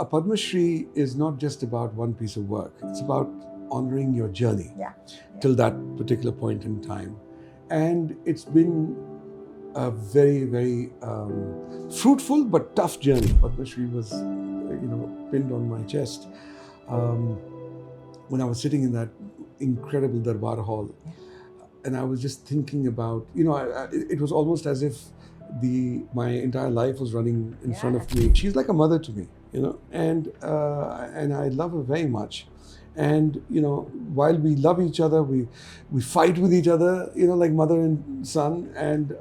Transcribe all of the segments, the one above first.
A Padma Shri is not just about one piece of work. It's about honoring your journey till that particular point in time. And it's been a very, very fruitful but tough journey. Padma Shri was, pinned on my chest when I was sitting in that incredible Darbar hall. And I was just thinking about, it was almost as if my entire life was running in front of me. She's like a mother to me, and I love her very much. And while we love each other, we fight with each other, like mother and son. And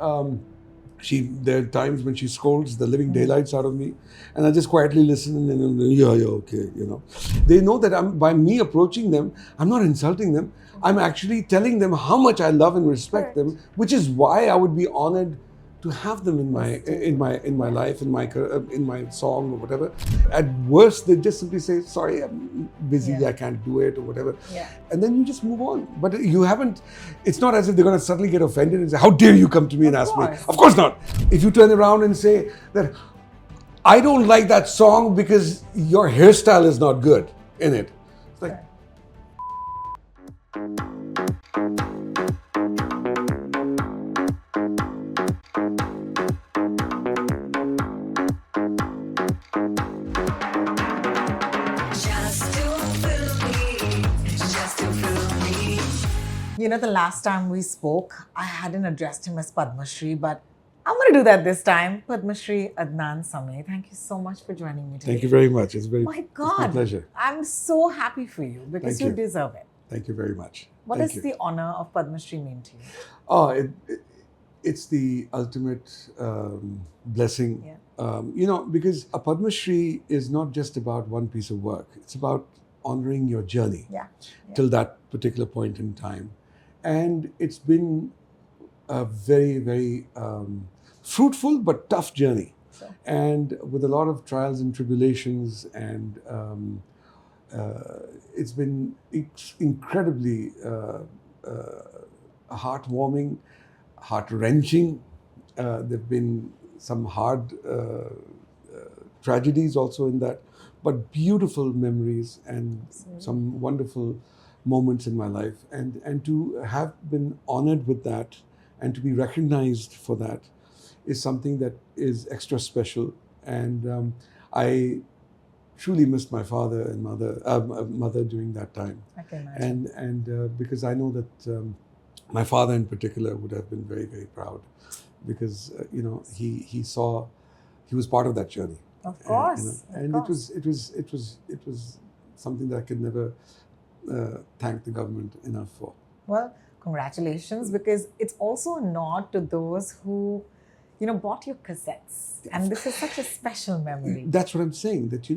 there are times when she scolds the living daylights out of me, and I just quietly listen and yeah, okay, They know that by me approaching them, I'm not insulting them. I'm actually telling them how much I love and respect them, which is why I would be honored to have them in my life, in my song or whatever. At worst, they just simply say, "Sorry, I'm busy. I can't do it," or whatever. And then you just move on. But you haven't. It's not as if they're going to suddenly get offended and say, "How dare you come to me and ask me?" Of course not. If you turn around and say that, "I don't like that song because your hairstyle is not good in it," it's like. The last time we spoke, I hadn't addressed him as Padma Shri, but I'm going to do that this time. Padma Shri Adnan Sami, thank you so much for joining me today. Thank you very much. It's my my pleasure. I'm so happy for you because you deserve it. Thank you very much. What does the honor of Padma Shri mean to you? Oh, it's the ultimate blessing. Because a Padma Shri is not just about one piece of work. It's about honoring your journey till that particular point in time. And it's been a very, very fruitful but tough journey. And with a lot of trials and tribulations, and it's been incredibly heartwarming, heart-wrenching. There have been some hard tragedies also in that, but beautiful memories and some wonderful moments in my life. And to have been honored with that and to be recognized for that is something that is extra special. And I truly missed my father and mother during that time. I can imagine. And because I know that my father in particular would have been very, very proud, because he was part of that journey. Of course. And it was something that I could never thank the government enough for. Well, congratulations, because it's also a nod to those who bought your cassettes. And this is such a special memory. That's what I'm saying, that,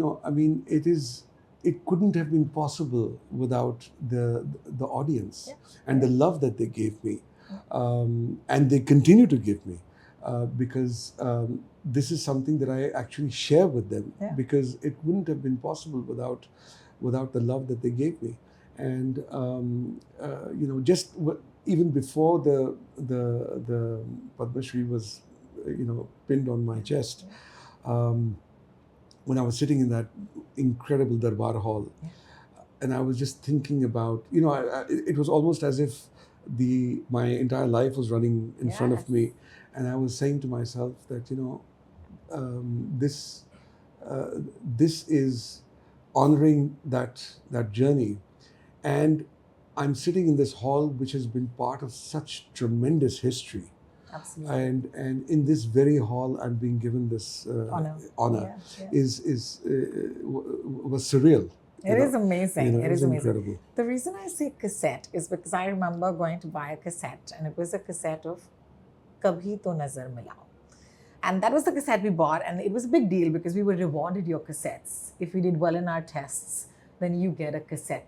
it couldn't have been possible without the audience and the love that they gave me. And they continue to give me, because this is something that I actually share with them, because it wouldn't have been possible without the love that they gave me. And even before the Padma Shri was pinned on my chest, when I was sitting in that incredible Darbar hall, and I was just thinking about, it was almost as if my entire life was running in front of me, and I was saying to myself that this is honoring that journey. And I'm sitting in this hall which has been part of such tremendous history. Absolutely. And in this very hall, I'm being given this honor. Was surreal. It is amazing. It is incredible. The reason I say cassette is because I remember going to buy a cassette, and it was a cassette of Kabhi Toh Nazar Milao. And that was the cassette we bought, and it was a big deal because we were rewarded your cassettes. If we did well in our tests, then you get a cassette,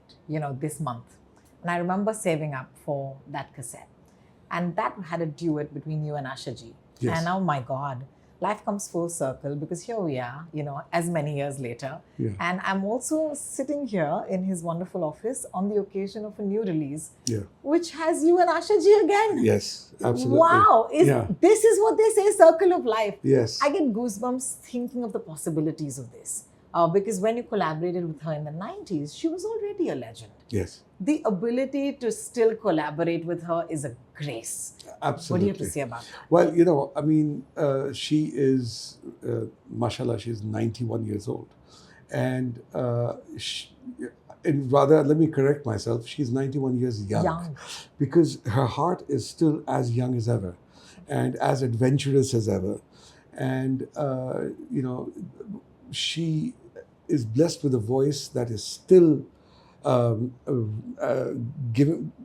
this month. And I remember saving up for that cassette. And that had a duet between you and Asha ji. Yes. And oh my God, life comes full circle, because here we are, as many years later. And I'm also sitting here in his wonderful office on the occasion of a new release, which has you and Asha ji again. Yes, absolutely. Wow. This is what they say, circle of life. Yes. I get goosebumps thinking of the possibilities of this. Because when you collaborated with her in the 90s, she was already a legend. Yes. The ability to still collaborate with her is a grace. Absolutely. What do you have to say about that? Well, I mean, she is, mashallah, she's 91 years old. And, rather, let me correct myself, she's 91 years young. Because her heart is still as young as ever and as adventurous as ever. And, she is blessed with a voice that is still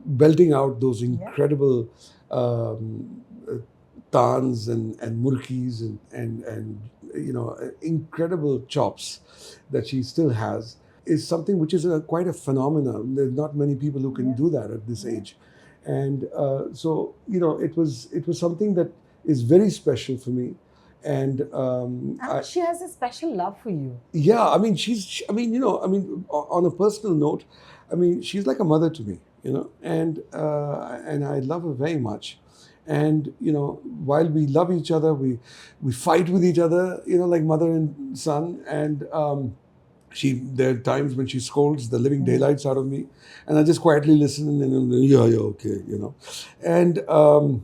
belting out those incredible tans and murkis and incredible chops that she still has is something which is quite a phenomenon. There's not many people who can do that at this age. And so, it was something that is very special for me. And she has a special love for you. Yeah, I mean, on a personal note, I mean, she's like a mother to me, and I love her very much. And while we love each other, we fight with each other, like mother and son. And there are times when she scolds the living daylights out of me, and I just quietly listen and yeah, okay, and.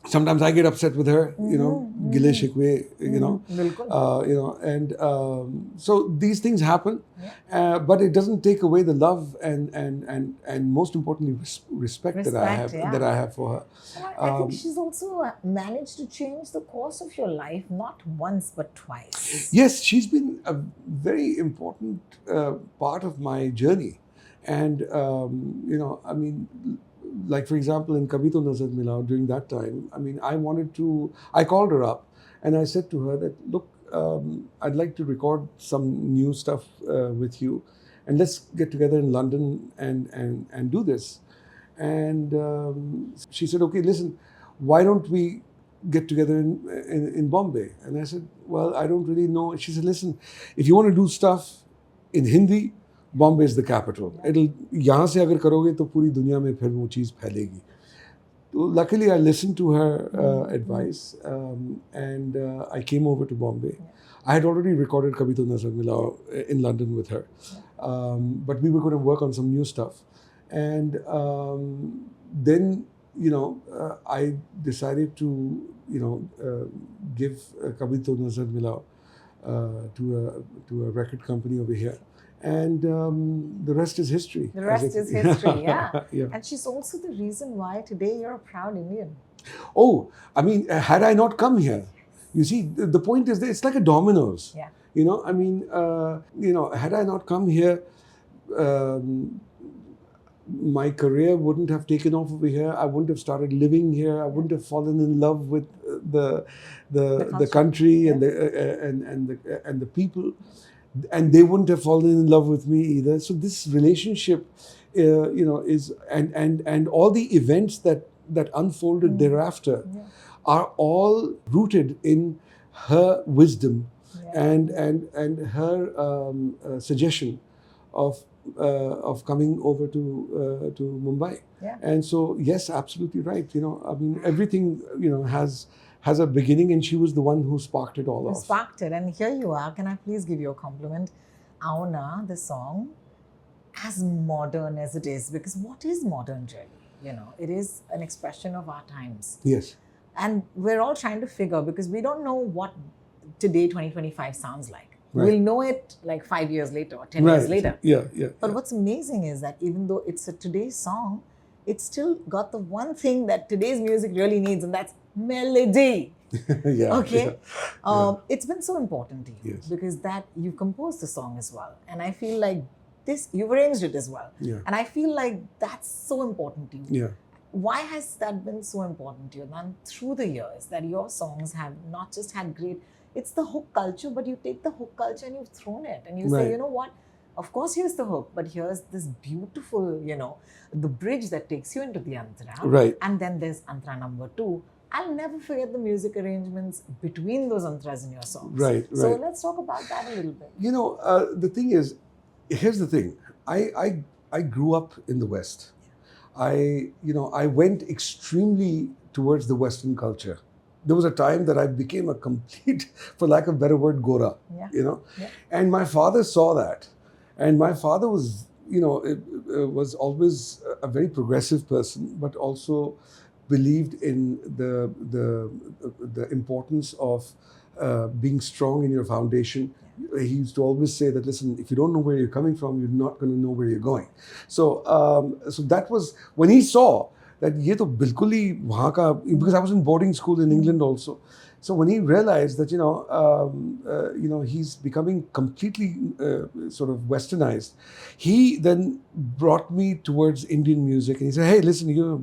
Sometimes I get upset with her, gile shikwe, and so these things happen, but it doesn't take away the love and most importantly respect that I have for her. I think she's also managed to change the course of your life, not once but twice. Yes, she's been a very important part of my journey, and I mean. Like, for example, in Kabhi Toh Nazar Milao, during that time, I mean, I called her up and I said to her that, look, I'd like to record some new stuff with you, and let's get together in London and do this. And she said, okay, listen, why don't we get together in Bombay? And I said, well, I don't really know. She said, listen, if you want to do stuff in Hindi, Bombay is the capital. यहाँ से अगर करोगे तो पूरी दुनिया में फिर वो चीज़ फैलेगी. So luckily, I listened to her advice, and I came over to Bombay. I had already recorded Kabhi Toh Nazar Milao in London with her, but we were going to work on some new stuff. And then, I decided to give Kabhi Toh Nazar Milao to a record company over here. And the rest is history. The rest is history, yeah. And she's also the reason why today you're a proud Indian. Oh, I mean, had I not come here, you see, the point is that it's like a dominoes. Yeah. I mean, had I not come here, my career wouldn't have taken off over here. I wouldn't have started living here. I wouldn't have fallen in love with the country and the people. And they wouldn't have fallen in love with me either. So this relationship, is and all the events that unfolded thereafter are all rooted in her wisdom and her suggestion of coming over to Mumbai. Yeah. And so yes, absolutely right. I mean, everything has a beginning, and she was the one who sparked it all off. Sparked it, and here you are. Can I please give you a compliment? Aao Na, the song, as modern as it is, because what is modern really? It is an expression of our times. Yes. And we're all trying to figure, because we don't know what today 2025 sounds like. Right. We'll know it like 5 years later or 10 years later. Yeah. But what's amazing is that even though it's a today's song, it's still got the one thing that today's music really needs, and that's melody. Okay. It's been so important to you because that you composed the song as well, and I feel like you've arranged it as well, and I feel like that's so important to you. Yeah. Why has that been so important to you? And through the years, that your songs have not just had great, it's the hook culture, but you take the hook culture and you've thrown it, and you say, you know what? Of course, here's the hook, but here's this beautiful, the bridge that takes you into the antara. Right. And then there's antara number 2. I'll never forget the music arrangements between those antras in your songs. Right. So let's talk about that a little bit. The thing is, here's the thing. I grew up in the West. I went extremely towards the Western culture. there was a time that I became a complete, for lack of a better word, Gora, Yeah. you know. Yeah. And my father saw that. And my father was, was always a very progressive person, but also believed in the importance of being strong in your foundation. He used to always say that, listen, if you don't know where you're coming from, you're not going to know where you're going. So that was when he saw that ये तो बिल्कुल ही वहाँ का, because I was in boarding school in England also. So when he realized that he's becoming completely sort of westernized, he then brought me towards Indian music, and he said, "Hey, listen, you're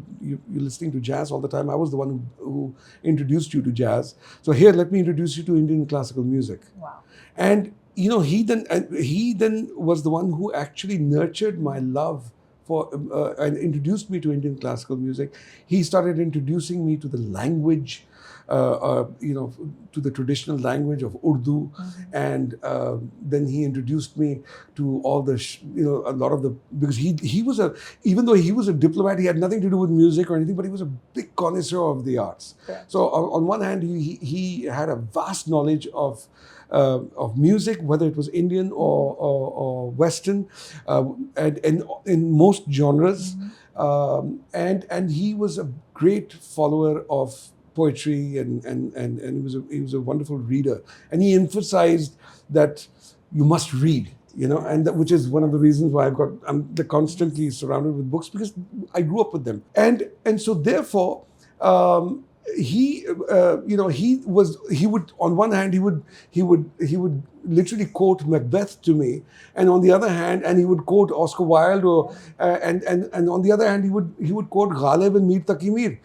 listening to jazz all the time. I was the one who introduced you to jazz. So here, let me introduce you to Indian classical music." Wow. And he then was the one who actually nurtured my love for and introduced me to Indian classical music. He started introducing me to the language, to the traditional language of Urdu, and then he introduced me to all the, a lot of the, because he was even though he was a diplomat, he had nothing to do with music or anything, but he was a big connoisseur of the arts. Yeah. So on one hand, he had a vast knowledge of music, whether it was Indian or Western, and in most genres, and he was a great follower of poetry, and he was a wonderful reader, and he emphasized that you must read, and which is one of the reasons why I'm constantly surrounded with books, because I grew up with them, and so therefore. He would on one hand he would literally quote Macbeth to me, and on the other hand, and he would quote Oscar Wilde, or and on the other hand he would quote Ghalib and Mir Taqi Mir,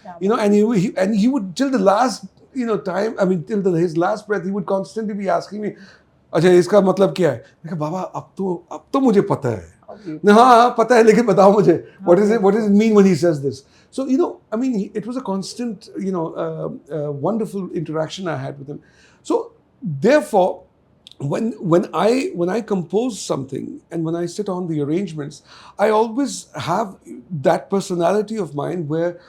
and he would, till the last time, I mean till his last breath, he would constantly be asking me, अच्छा इसका मतलब क्या है? मैं कहा बाबा अब तो मुझे पता है. हाँ पता है, लेकिन बताओ मुझे, what does it mean when he says this? So I mean, it was a constant wonderful interaction I had with him. So therefore, when I compose something and when I sit on the arrangements, I always have that personality of mine where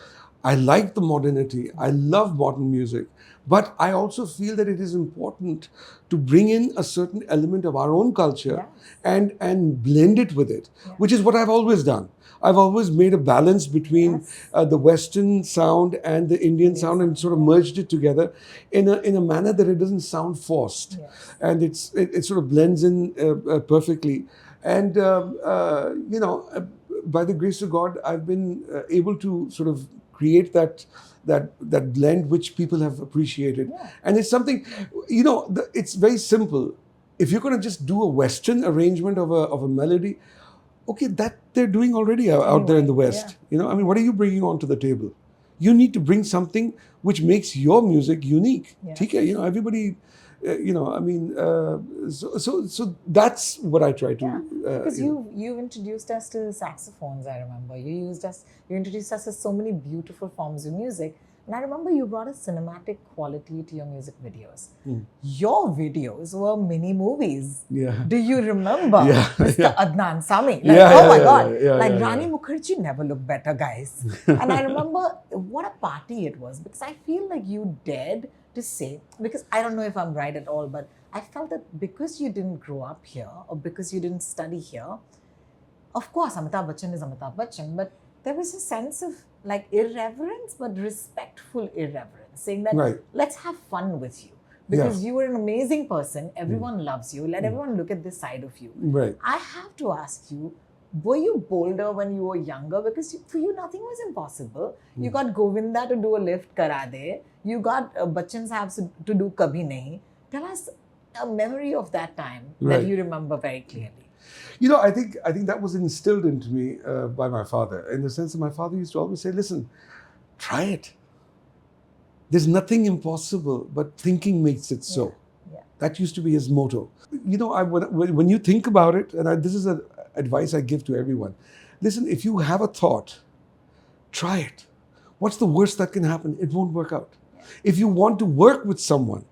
I like the modernity, I love modern music, but I also feel that it is important to bring in a certain element of our own culture, and blend it with it, which is what I've always done. I've always made a balance between the Western sound and the Indian sound, and sort of merged it together in a manner that it doesn't sound forced, and it sort of blends in perfectly. And by the grace of God, I've been able to sort of create that blend which people have appreciated. And it's something, it's very simple. If you're going to just do a Western arrangement of a melody, okay, that they're doing already out there in the West. I mean, what are you bringing onto the table? You need to bring something which makes your music unique. Okay, everybody, I mean, so that's what I try to. Because you introduced us to saxophones. I remember you introduced us to so many beautiful forms of music. And I remember you brought a cinematic quality to your music videos. Your videos were mini movies. Yeah. Do you remember Mr. Adnan Sami? Oh my God. Rani Mukherjee never looked better, guys. And I remember what a party it was, because I feel like you dared to say, because I don't know if I'm right at all, but I felt that because you didn't grow up here, or because you didn't study here, of course Amitabh Bachchan is Amitabh Bachchan, but there was a sense of like irreverence, but respectful irreverence, saying that let's have fun with you, because you were an amazing person, everyone loves you, let everyone look at this side of you. I have to ask you, were you bolder when you were younger? Because for you, nothing was impossible. You got Govinda to do a lift kara de. You got Bachchan Sahab to do Kabhi Nahi. Tell us a memory of that time that you remember very clearly. I think that was instilled into me by my father, in the sense that my father used to always say, listen, try it. There's nothing impossible, but thinking makes it so. That used to be his motto. When you think about it, and this is an advice I give to everyone. Listen, if you have a thought, try it. What's the worst that can happen? It won't work out. If you want to work with someone,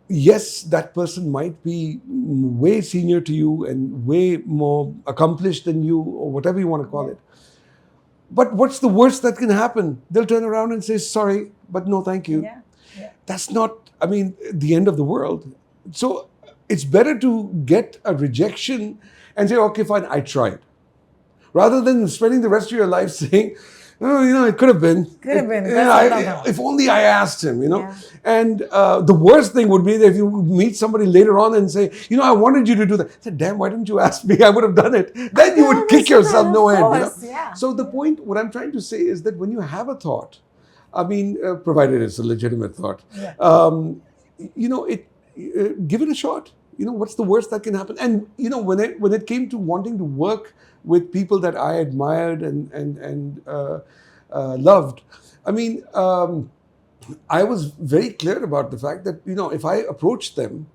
yes, that person might be way senior to you and way more accomplished than you, or whatever you want to call it. But what's the worst that can happen? They'll turn around and say, sorry, but no thank you. that's not, I mean, the end of the world. So it's better to get a rejection and say, okay, fine, I tried. Rather than spending the rest of your life saying, oh, it could have been. Could have been. If only I asked him, Yeah. And the worst thing would be that if you meet somebody later on and say, I wanted you to do that. I said, damn, why didn't you ask me? I would have done it. Then you would kick yourself no end. Yeah. So the point, what I'm trying to say is that when you have a thought, I mean, provided it's a legitimate thought, give it a shot. What's the worst that can happen? And when it came to wanting to work with people that I admired and loved, I mean, I was very clear about the fact that if I approach them,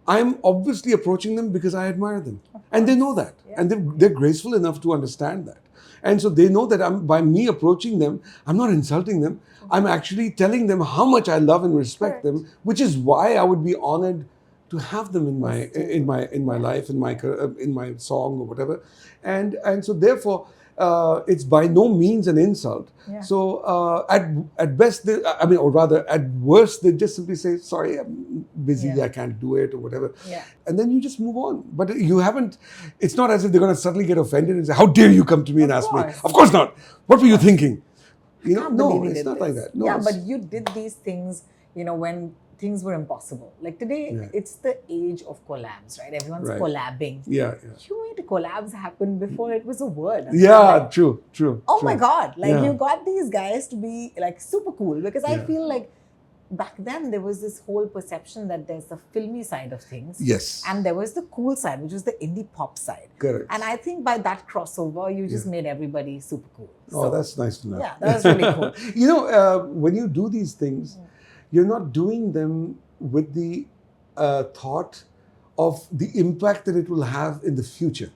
I'm obviously approaching them because I admire them, and they know that, and they're graceful enough to understand that. And so they know that by me approaching them, I'm not insulting them. I'm actually telling them how much I love and respect them, which is why I would be honored to have them in my life, in my song or whatever. And so therefore, it's by no means an insult. Yeah. So at best, or rather at worst, they just simply say, sorry, I'm busy, I can't do it or whatever. Yeah. And then you just move on. But you haven't, it's not as if they're going to suddenly get offended and say, how dare you come to me and ask me? Of course not. What were you thinking? No, it's not like that. No, but you did these things, when things were impossible. Like today, it's the age of collabs, right? Everyone's collabing. Yeah. You made collabs happen before it was a word. True. Oh my God. You got these guys to be like super cool, because I feel like back then there was this whole perception that there's the filmy side of things. Yes. And there was the cool side, which was the indie pop side. Correct. And I think by that crossover, you just made everybody super cool. So, that's nice to know. Yeah, that was really cool. When you do these things, you're not doing them with the thought of the impact that it will have in the future.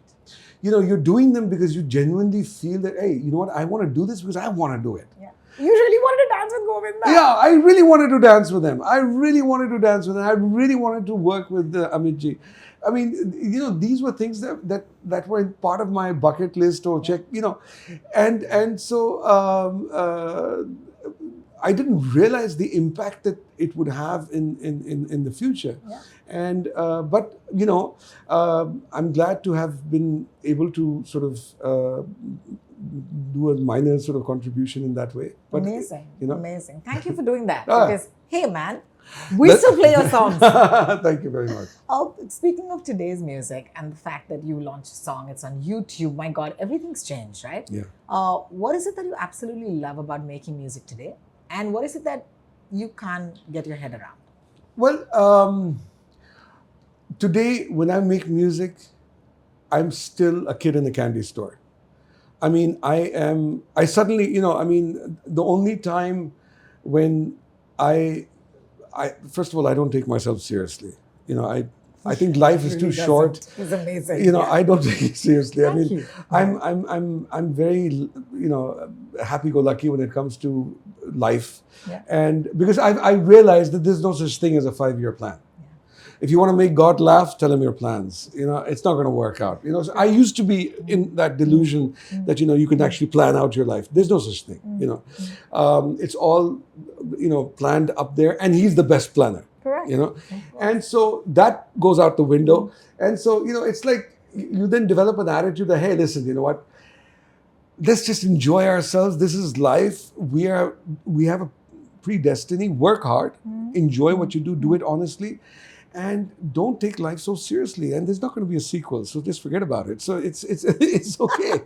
You're doing them because you genuinely feel that, hey, you know what, I want to do this because I want to do it. Yeah. You really wanted to dance with Govinda. Yeah, I really wanted to dance with them. I really wanted to work with Amit ji. I mean, these were things that were part of my bucket list or check, and so I didn't realize the impact that it would have in the future. Yeah. And but I'm glad to have been able to sort of do a minor sort of contribution in that way. But, amazing. Amazing. Thank you for doing that. Because, hey man, we still play your songs. Thank you very much. Speaking of today's music and the fact that you launched a song, it's on YouTube, my God, everything's changed, right? Yeah. What is it that you absolutely love about making music today? And what is it that you can't get your head around? Well, today when I make music, I'm still a kid in a candy store. I mean, I suddenly, the only time when first of all, I don't take myself seriously. I think life is too short. It's amazing. I don't take it seriously. Thank you. I'm very, happy-go-lucky when it comes to life. Yeah. And because I realized that there's no such thing as a 5-year plan. If you want to make God laugh, tell him your plans. It's not going to work out. So I used to be in that delusion that, you can actually plan out your life. There's no such thing, It's all, planned up there, and he's the best planner. Correct. And so that goes out the window. And so, it's like you then develop an attitude that, hey, listen, you know what? Let's just enjoy ourselves. This is life. We have a predestiny. Work hard. Enjoy what you do. Do it honestly. And don't take life so seriously. And there's not going to be a sequel, so just forget about it. So it's okay.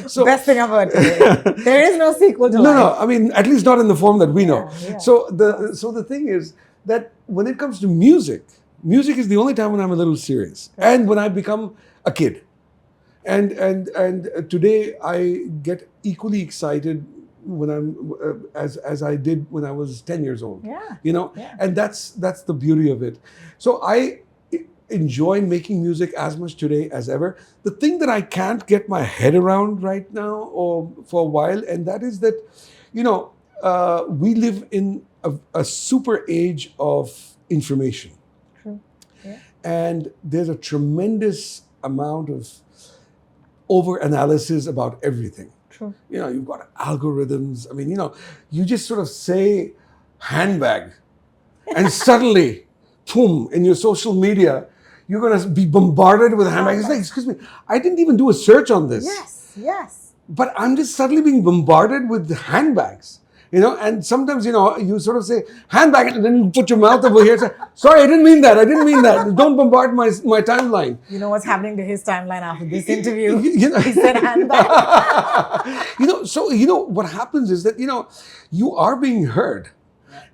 So best thing I've heard today. There is no sequel to life. No. I mean, at least not in the form that we know. Yeah. So the thing is that when it comes to music is the only time when I'm a little serious, and when I become a kid. And today I get equally excited when I'm as I did when I was 10 years old. And that's the beauty of it. So I enjoy making music as much today as ever. The thing that I can't get my head around right now or for a while, and that is that we live in a super age of information. True. Yeah. And there's a tremendous amount of over-analysis about everything. True. You've got algorithms. I mean, you just sort of say handbag, and suddenly, boom, in your social media, you're going to be bombarded with handbags. It's like, excuse me, I didn't even do a search on this. Yes. But I'm just suddenly being bombarded with handbags. And sometimes, you sort of say, handbag, and then you put your mouth over here and say, sorry, I didn't mean that. Don't bombard my timeline. You know what's happening to his timeline after this interview? He said handbag. So, what happens is that, you are being heard.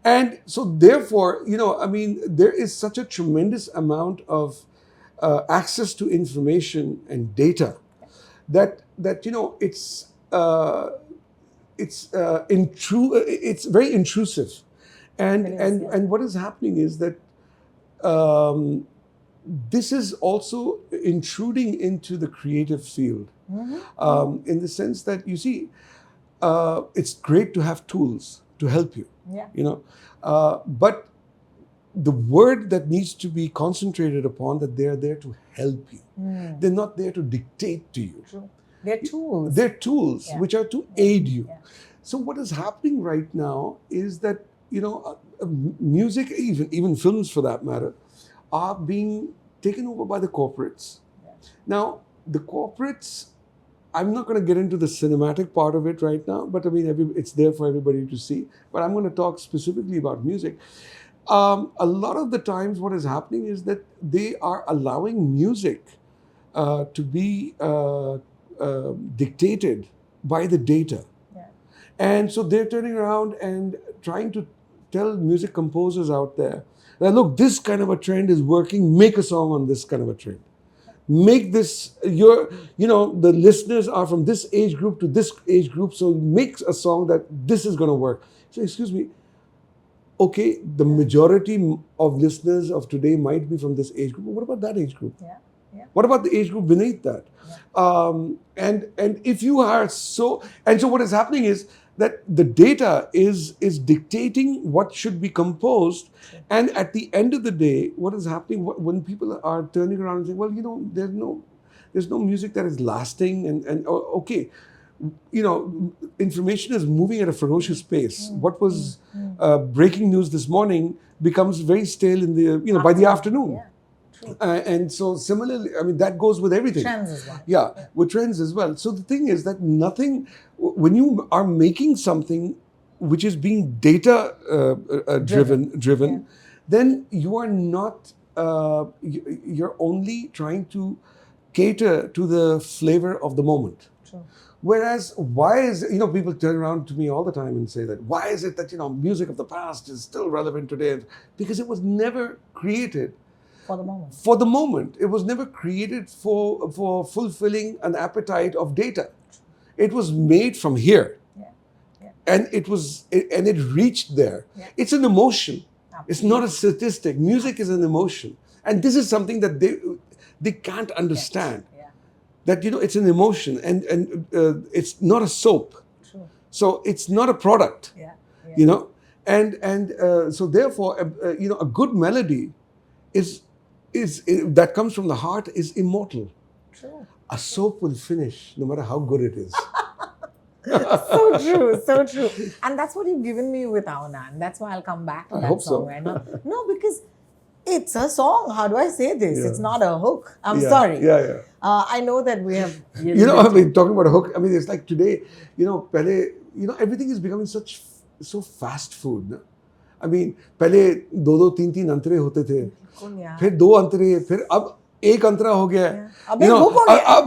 And so therefore, there is such a tremendous amount of access to information and data that it's very intrusive, and what is happening is that this is also intruding into the creative field, in the sense that you see, it's great to have tools to help you, but the word that needs to be concentrated upon, that they're there to help you. They're not there to dictate to you. True. They're tools. They're tools which are to aid you. So what is happening right now is that, music, even films for that matter, are being taken over by the corporates. Now, the corporates, I'm not going to get into the cinematic part of it right now, but it's there for everybody to see. But I'm going to talk specifically about music. A lot of the times what is happening is that they are allowing music to be dictated by the data. And so they're turning around and trying to tell music composers out there that, look, this kind of a trend is working, make a song on this kind of a trend. Make this, the listeners are from this age group to this age group, so make a song that this is going to work. So excuse me, okay, the majority of listeners of today might be from this age group, but what about that age group? What about the age group beneath that? And if you are so what is happening is that the data is dictating what should be composed, and at the end of the day, what is happening when people are turning around and saying, well, there's no music that is lasting, and okay, information is moving at a ferocious pace. What was breaking news this morning becomes very stale in the by the afternoon. And so similarly, that goes with everything. Trends as well. With trends as well. So the thing is that when you are making something which is being data driven, then you are not, you're only trying to cater to the flavor of the moment. True. Whereas, why is, people turn around to me all the time and say that, why is it that, music of the past is still relevant today? Because it was never created for the moment. It was never created for fulfilling an appetite of data. It was made from here. And it reached there. It's an emotion. Absolutely. It's not a statistic. Music is an emotion. And this is something that they can't understand. That, it's an emotion, and it's not a soap. True. So it's not a product. And so therefore, a good melody is that comes from the heart is immortal. True. A soap will finish no matter how good it is. So true. And that's what you've given me with Aao Na, and that's why I'll come back to that song right now. No, because it's a song. How do I say this? It's not a hook. I'm sorry. I know that we have... talking about a hook, it's like today, everything is becoming so fast food. No? पहले 2-2, 3-3 अंतरे होते थे, फिर 2 अंतरे, फिर अब एक अंतरा हो गया, अब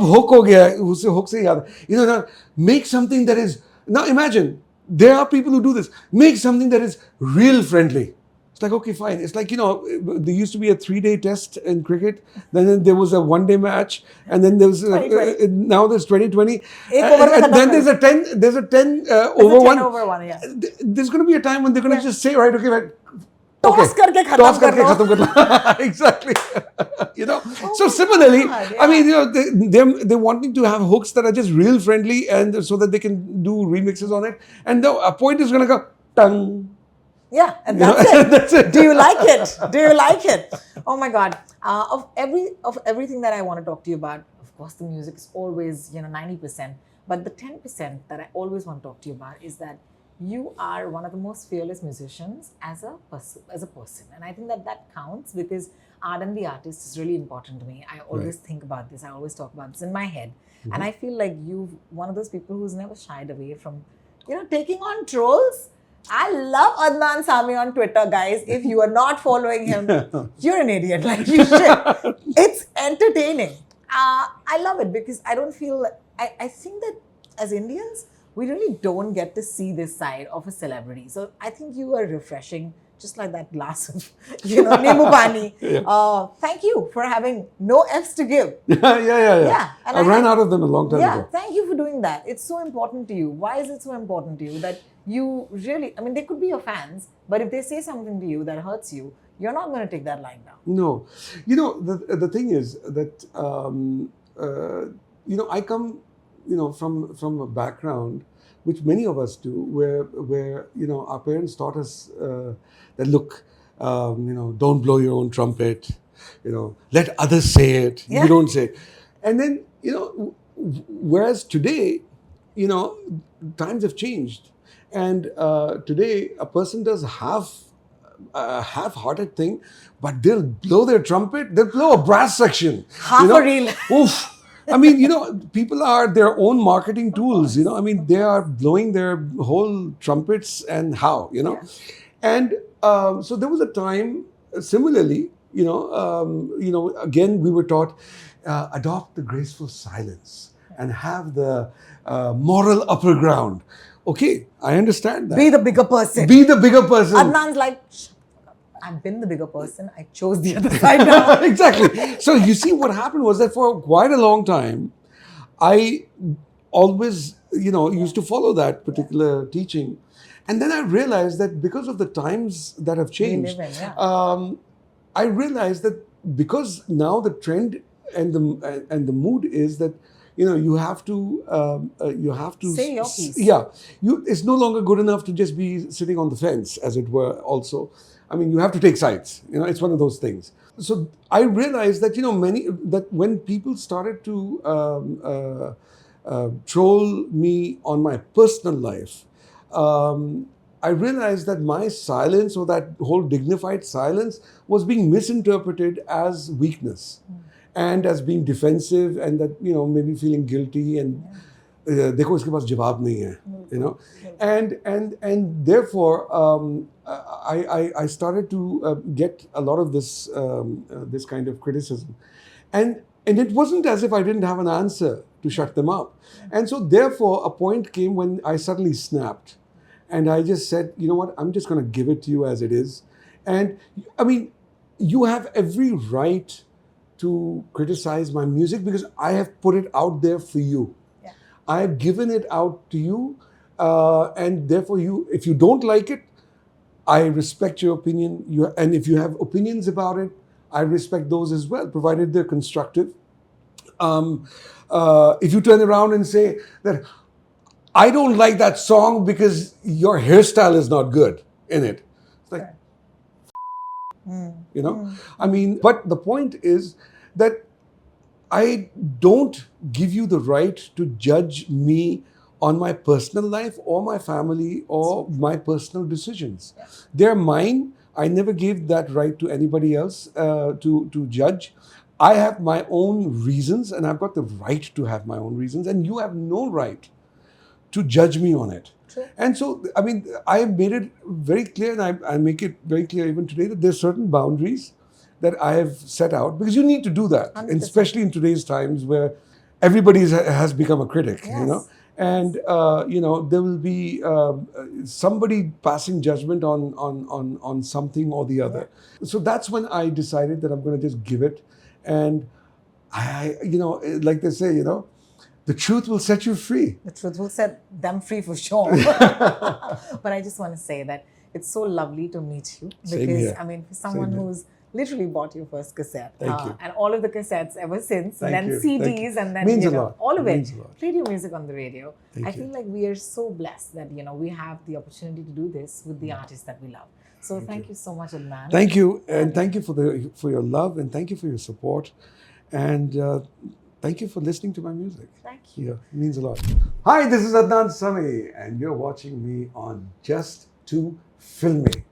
hook हो गया, उसे hook से याद, make something that is, now imagine, there are people who do this, make something that is real friendly. It's like, okay, fine. It's like, there used to be a 3-day test in cricket, then there was a 1-day match, and then there was now there's 2020, and then there's a 10 over 1. There's going to be a time when they're going to just say, right, okay, right. Toss karke khatam karna. Exactly. So similarly, they're wanting to have hooks that are just real friendly, and so that they can do remixes on it, and a point is going to go tung. Yeah, and that's it. Do you like it? Oh my God. Of everything that I want to talk to you about, of course, the music is always, 90%. But the 10% that I always want to talk to you about is that you are one of the most fearless musicians as a person. And I think that counts, because art and the artist is really important to me. I always think about this. I always talk about this in my head. And I feel like you're one of those people who's never shied away from, taking on trolls. I love Adnan Sami on Twitter, guys. If you are not following him, you're an idiot. Like, you should. It's entertaining. I love it because I don't feel. I think that as Indians, we really don't get to see this side of a celebrity. So I think you are refreshing, just like that glass of, Nimbu Pani. Thank you for having no Fs to give. Yeah. And I ran out of them a long time ago. Thank you for doing that. It's so important to you. Why is it so important to you that you really, they could be your fans, but if they say something to you that hurts you, you're not going to take that lying down. No. The thing is that, I come, from a background, which many of us do, where our parents taught us that, look, don't blow your own trumpet, let others say it, you don't say it. And then, whereas today, times have changed. And today, a person does half-hearted thing, but they'll blow their trumpet, they'll blow a brass section. Half a reel. Oof. People are their own marketing tools, they are blowing their whole trumpets and how, And so there was a time, similarly, again, we were taught, adopt the graceful silence and have the moral upper ground. Okay, I understand that. Be the bigger person. Adnan's like, I've been the bigger person. I chose the other side now. Exactly. So you see, what happened was that for quite a long time, I always, used to follow that particular teaching. And then I realized that because of the times that have changed, I realized that because now the trend and the mood is that, you have to say your piece. Yeah, it's no longer good enough to just be sitting on the fence, as it were. Also, you have to take sides. It's one of those things. So I realized that that when people started to troll me on my personal life, I realized that my silence, or that whole dignified silence, was being misinterpreted as weakness. And as being defensive, and that, maybe feeling guilty, and dekho iske paas jawab nahi hai, and therefore I started to get a lot of this this kind of criticism, and it wasn't as if I didn't have an answer to shut them up, and so therefore a point came when I suddenly snapped, and I just said, you know what, I'm just going to give it to you as it is, and you have every right to criticize my music because I have put it out there for you. Yeah. I have given it out to you, and therefore if you don't like it, I respect your opinion. And if you have opinions about it, I respect those as well, provided they're constructive. If you turn around and say that I don't like that song because your hairstyle is not good in it, it's like, but the point is that I don't give you the right to judge me on my personal life or my family or my personal decisions. Yeah. They're mine. I never gave that right to anybody else to judge. I have my own reasons, and I've got the right to have my own reasons, and you have no right to judge me on it. True. And so, I have made it very clear, and I make it very clear even today, that there's certain boundaries that I have set out, because you need to do that, 100%. and especially in today's times where everybody has become a critic, Yes. and there will be somebody passing judgment on something or the other. Yeah. So that's when I decided that I'm going to just give it, and I like they say, the truth will set you free. The truth will set them free for sure. But I just want to say that it's so lovely to meet you, because for someone who's literally bought your first cassette, Thank you. and all of the cassettes ever since, Thank and then you. CDs, and then Means a lot. all of It it. means a lot. Played your music on the radio. Thank I you. feel like we are so blessed that we have the opportunity to do this with the artists that we love. So thank you so much, Adnan. Thank you, and thank you for your love, and thank you for your support, and Thank you for listening to my music. Thank you. Yeah, it means a lot. Hi, this is Adnan Sami, and you're watching me on Just Too Filmy.